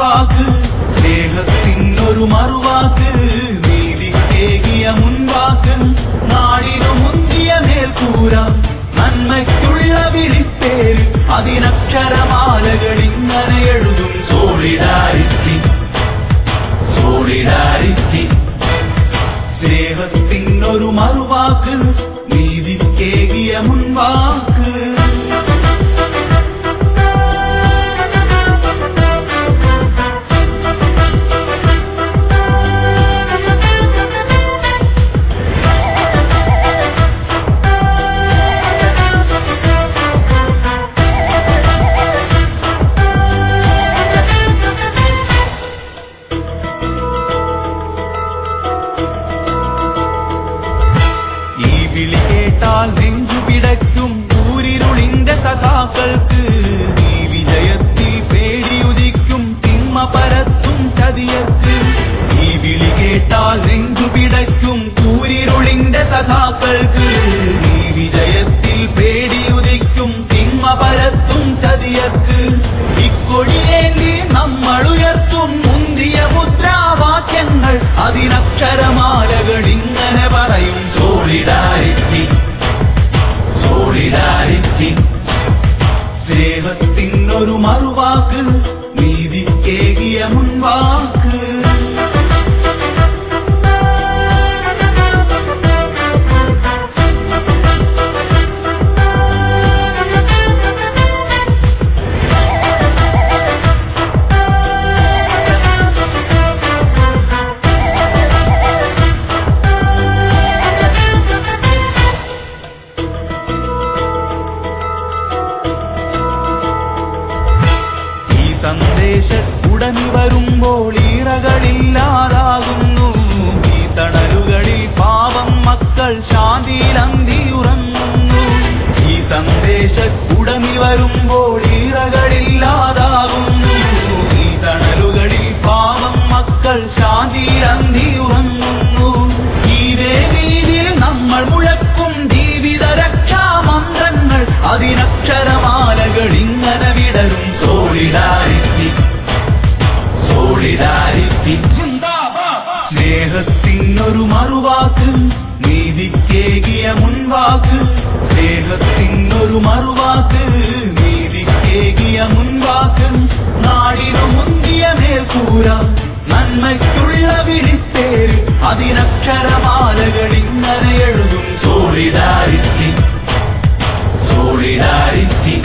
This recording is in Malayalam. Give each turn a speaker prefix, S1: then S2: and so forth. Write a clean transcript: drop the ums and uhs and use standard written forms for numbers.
S1: മുൻവാക്ക് സ്നേഹത്തിനൊരു മറുവാക്ക് നീതിക്കേകിയ മുൻവാക്ക് നാടിനു മുന്തിയ മേൽക്കൂര നന്മയ്ക്കുള്ള വിളിപ്പേര് അതിനക്ഷരമാലകൾ ഇങ്ങനെ എഴുതും സോളിഡാരിറ്റി സോളിഡാരിറ്റി സ്നേഹത്തിനൊരു മറുവാക്ക് നീതിക്കേകിയ മുൻവാക്ക് നെഞ്ചുപിടയ്ക്കും ഊരിരുളിന്റെ സഖാക്കൾക്ക് ഈ വിജയത്തിൽ പേടിയുദിക്കും തിന്മ പരത്തും ചതിയർക്ക് ഈ വിളി കേട്ടാൽ നെഞ്ചുപിടയ്ക്കും ഊരിരുളിന്റെ സഖാക്കൾക്ക് ഈ വിജയത്തിൽ പേടിയുദിക്കും തിന്മ പരത്തും ചതിയർക്ക് ഇക്കൊടിയേന്തി നമ്മൾ ഉയർത്തും മുന്തിയ മുദ്രാവാക്യങ്ങൾ അതിനക്ഷരമാലകൾ ഇങ്ങനെ പറയും സോളിഡാരിറ്റി സോളിഡാരിറ്റി സ്നേഹത്തിനൊരു മറുവാക്ക് നീതിക്കേകിയ മുൻവാക്ക് സന്ദേശുടനി വരുമ്പോൾ ഈറകളില്ലാതാകുന്നു ഈ തണലുകളിൽ പാവം മക്കൾ ശാന്തിയിൽ അന്തിയുറങ്ങുന്നു ഈ സന്ദേശുടനി വരുമ്പോൾ ഈറകളില്ലാതാകുന്നു ഈ തണലുകളിൽ പാവം മക്കൾ ശാന്തിയിൽ അന്തിയുറങ്ങുന്നു ഈ വേദിയിൽ നമ്മൾ മുഴക്കും ജീവിത രക്ഷാ മന്ത്രങ്ങൾ അതിനക്ഷരമാലകൾ ഇങ്ങനെ വിടരും സോളിഡാരിറ്റി സോളിഡാരിറ്റി സ്നേഹത്തിനൊരു മറുവാക്ക് നീതിക്കേകിയ മുൻവാക്ക് സ്നേഹത്തിനൊരു മറുവാക്ക് നീതിക്കേകിയ മുൻവാക്ക് നാടിനു മുന്തിയ മേൽക്കൂര നന്മയ്ക്കുള്ള വിളിപ്പേര് അതിനക്ഷരമാലകൾ ഇങ്ങനെ എഴുതും സോളിഡാരിറ്റി സോളിഡാരിറ്റി